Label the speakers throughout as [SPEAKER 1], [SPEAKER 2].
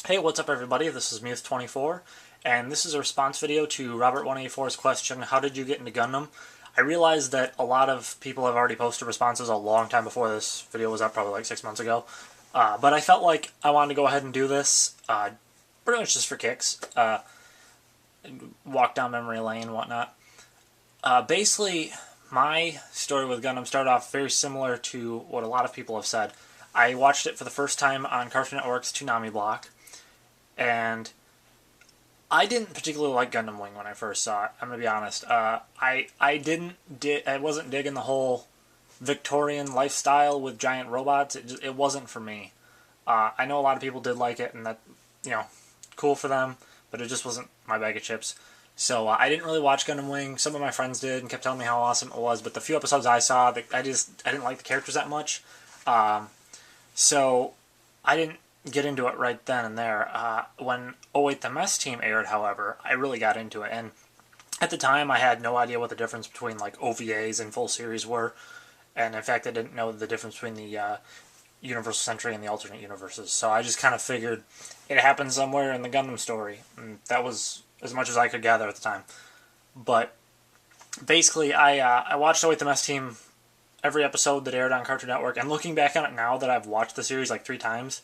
[SPEAKER 1] Hey, what's up everybody? This is Muse24, and this is a response video to Robert184's question, how did you get into Gundam? I realized that a lot of people have already posted responses a long time before this video was up, probably like 6 months ago. But I felt like I wanted to go ahead and do this, pretty much just for kicks, walk down memory lane and whatnot. Basically, my story with Gundam started off very similar to what a lot of people have said. I watched it for the first time on Cartoon Network's Toonami block, and I didn't particularly like Gundam Wing when I first saw it. I'm gonna be honest. I wasn't digging the whole Victorian lifestyle with giant robots. It wasn't for me. I know a lot of people did like it, and that cool for them, but it just wasn't my bag of chips. So I didn't really watch Gundam Wing. Some of my friends did and kept telling me how awesome it was, but the few episodes I saw, I didn't like the characters that much. So I didn't get into it right then and there. When Oh Wait, the Mess Team aired, however, I really got into it, and at the time I had no idea what the difference between like OVAs and full series were, and in fact I didn't know the difference between the Universal Century and the alternate universes, so I just kind of figured it happened somewhere in the Gundam story, and that was as much as I could gather at the time. But basically I watched Oh Wait, the Mess Team every episode that aired on Cartoon Network, and looking back on it now that I've watched the series like 3 times,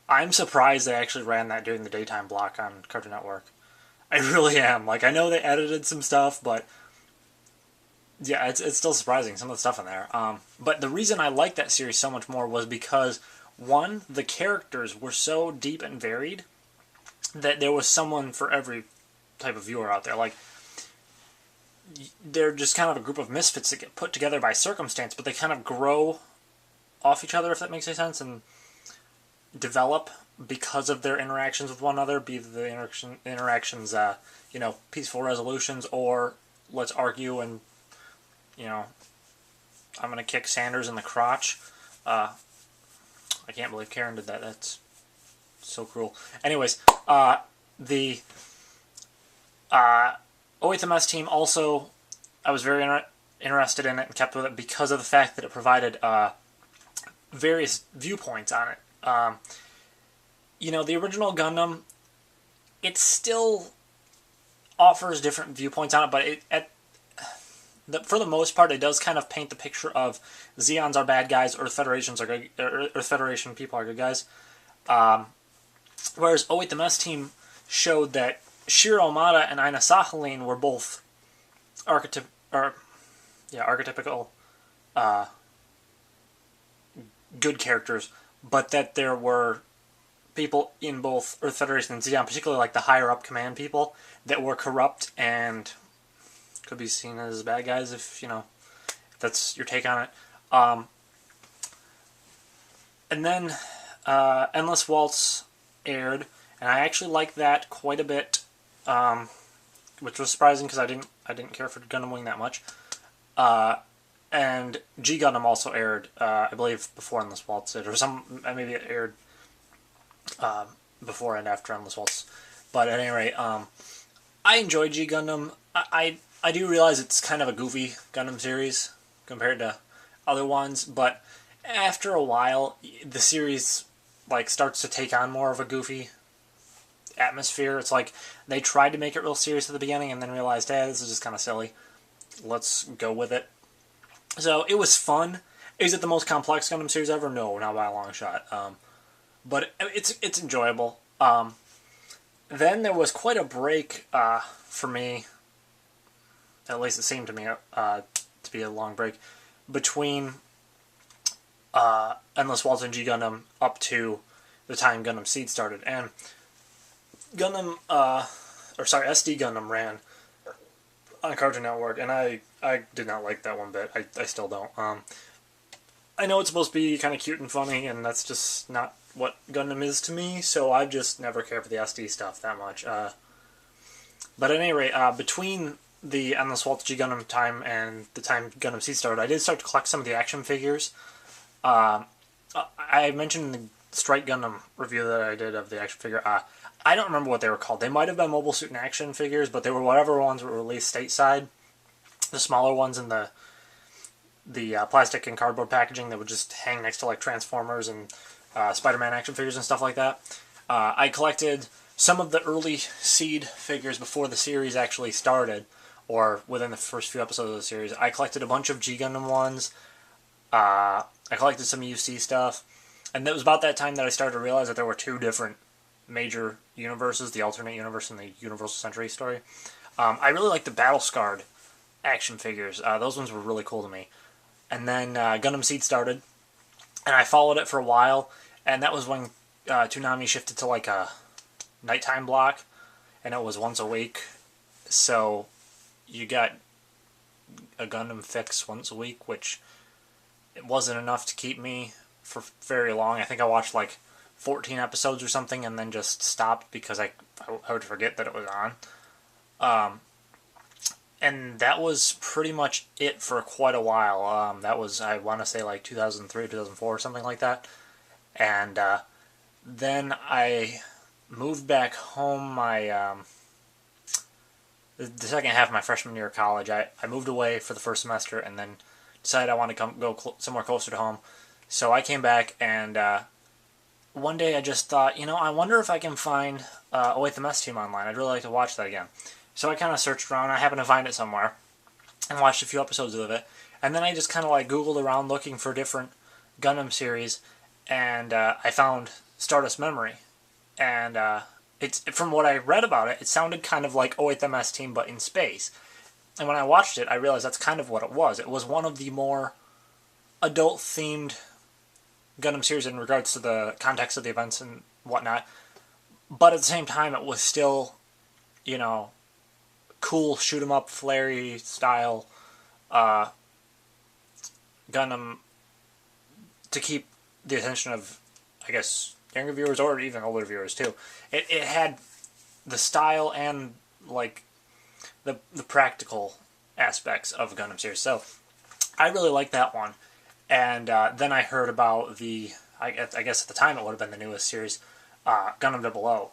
[SPEAKER 1] I'm surprised they actually ran that during the daytime block on Cartoon Network. I really am. Like, I know they edited some stuff, but yeah, it's still surprising, some of the stuff in there. But the reason I liked that series so much more was because, one, the characters were so deep and varied that there was someone for every type of viewer out there. Like, they're just kind of a group of misfits that get put together by circumstance, but they kind of grow off each other, if that makes any sense, and develop because of their interactions with one another, be the interactions, peaceful resolutions, or let's argue and, I'm going to kick Sanders in the crotch. I can't believe Karen did that. That's so cruel. Anyways, the OHMS team also, I was very interested in it and kept with it because of the fact that it provided various viewpoints on it. The original Gundam, it still offers different viewpoints on it, but for the most part, it does kind of paint the picture of Zeons are bad guys, Earth Federation people are good guys. Whereas Oh Wait, the Mess Team showed that Shiro Omada and Aina Sahaline were both archetypical good characters, but that there were people in both Earth Federation and Zeon, particularly like the higher up command people, that were corrupt and could be seen as bad guys if that's your take on it. And then Endless Waltz aired, and I actually liked that quite a bit, which was surprising because I didn't care for Gundam Wing that much. And G Gundam also aired, I believe, before Endless Waltz did, or maybe it aired before and after Endless Waltz. But at any rate, I enjoyed G Gundam. I do realize it's kind of a goofy Gundam series compared to other ones, but after a while, the series starts to take on more of a goofy atmosphere. It's like they tried to make it real serious at the beginning and then realized, hey, this is just kind of silly. Let's go with it. So it was fun. Is it the most complex Gundam series ever? No, not by a long shot. But it's enjoyable. Then there was quite a break for me. At least it seemed to me to be a long break between Endless Waltz and G Gundam up to the time Gundam Seed started, and SD Gundam ran on Cartoon Network, and I did not like that one bit. I still don't. I know it's supposed to be kind of cute and funny, and that's just not what Gundam is to me, so I've just never cared for the SD stuff that much. But at any rate, between the Endless Waltz G Gundam time and the time Gundam Seed started, I did start to collect some of the action figures. I mentioned in the Strike Gundam review that I did of the action figure. I don't remember what they were called. They might have been Mobile Suit in Action figures, but they were whatever ones were released stateside. The smaller ones in the plastic and cardboard packaging that would just hang next to like Transformers and Spider-Man action figures and stuff like that. I collected some of the early Seed figures before the series actually started, or within the first few episodes of the series. I collected a bunch of G Gundam ones. I collected some UC stuff. And it was about that time that I started to realize that there were two different major universes, the alternate universe and the Universal Century story. I really like the Battle Scarred action figures. Those ones were really cool to me. And then Gundam Seed started, and I followed it for a while, and that was when Toonami shifted to like a nighttime block, and it was once a week. So you got a Gundam fix once a week, which it wasn't enough to keep me for very long. I think I watched like 14 episodes or something and then just stopped because I would forget that it was on. And that was pretty much it for quite a while. That was, I want to say, like 2003, 2004, or something like that. And then I moved back home the second half of my freshman year of college. I moved away for the first semester and then decided I wanted to go somewhere closer to home. So I came back, and one day I just thought, I wonder if I can find Await the Mess Team online. I'd really like to watch that again. So I kind of searched around. I happened to find it somewhere and watched a few episodes of it. And then I just kind of like Googled around looking for different Gundam series, and I found Stardust Memory. And it's from what I read about it, it sounded kind of like Await the Mess Team, but in space. And when I watched it, I realized that's kind of what it was. It was one of the more adult-themed Gundam series in regards to the context of the events and whatnot. But at the same time, it was still, cool shoot-'em-up, flary style Gundam to keep the attention of, I guess, younger viewers or even older viewers too. It had the style and like the practical aspects of Gundam series. So I really liked that one. And then I heard about I guess at the time it would have been the newest series, Gundam 00.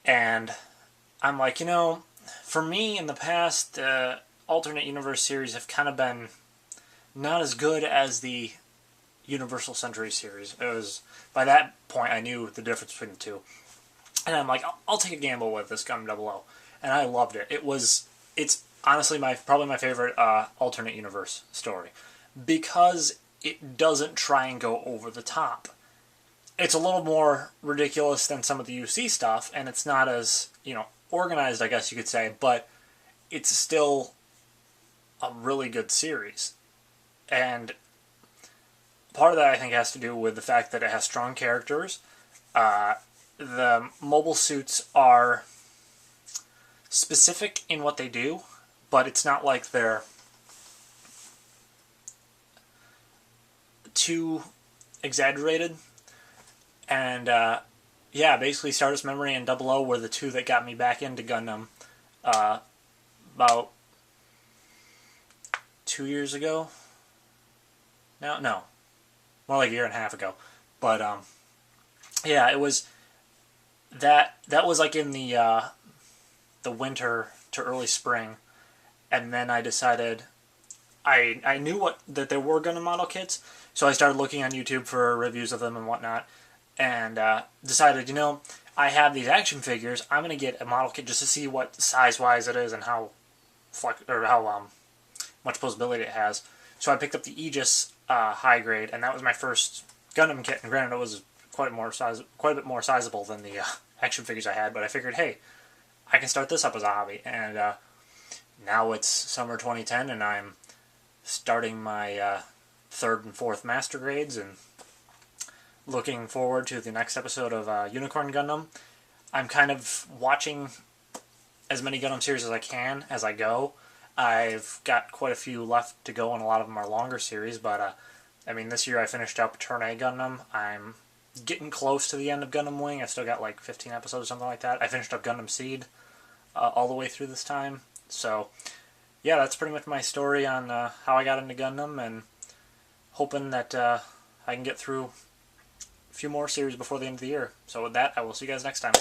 [SPEAKER 1] And I'm like, for me in the past, the alternate universe series have kind of been not as good as the Universal Century series. It was, by that point, I knew the difference between the two. And I'm like, I'll take a gamble with this Gundam 00. And I loved it. It's honestly probably my favorite alternate universe story, because it doesn't try and go over the top. It's a little more ridiculous than some of the UC stuff, and it's not as, organized, I guess you could say, but it's still a really good series. And part of that, I think, has to do with the fact that it has strong characters. The mobile suits are specific in what they do, but it's not like they're too exaggerated. And basically Stardust Memory and 00 were the two that got me back into Gundam about 2 years ago. No, more like a year and a half ago. But it was that was like in the winter to early spring, and then I decided I knew that there were Gundam model kits, so I started looking on YouTube for reviews of them and whatnot, and decided, I have these action figures. I'm gonna get a model kit just to see what size-wise it is and how much posability it has. So I picked up the Aegis high grade, and that was my first Gundam kit. And granted, it was quite a bit more sizable than the action figures I had. But I figured, hey, I can start this up as a hobby. And now it's summer 2010, and I'm starting my third and fourth master grades, and looking forward to the next episode of Unicorn Gundam. I'm kind of watching as many Gundam series as I can as I go. I've got quite a few left to go, and a lot of them are longer series, but this year I finished up Turn A Gundam. I'm getting close to the end of Gundam Wing. I've still got like 15 episodes or something like that. I finished up Gundam Seed all the way through this time. So, yeah, that's pretty much my story on how I got into Gundam, and hoping that I can get through a few more series before the end of the year. So with that, I will see you guys next time.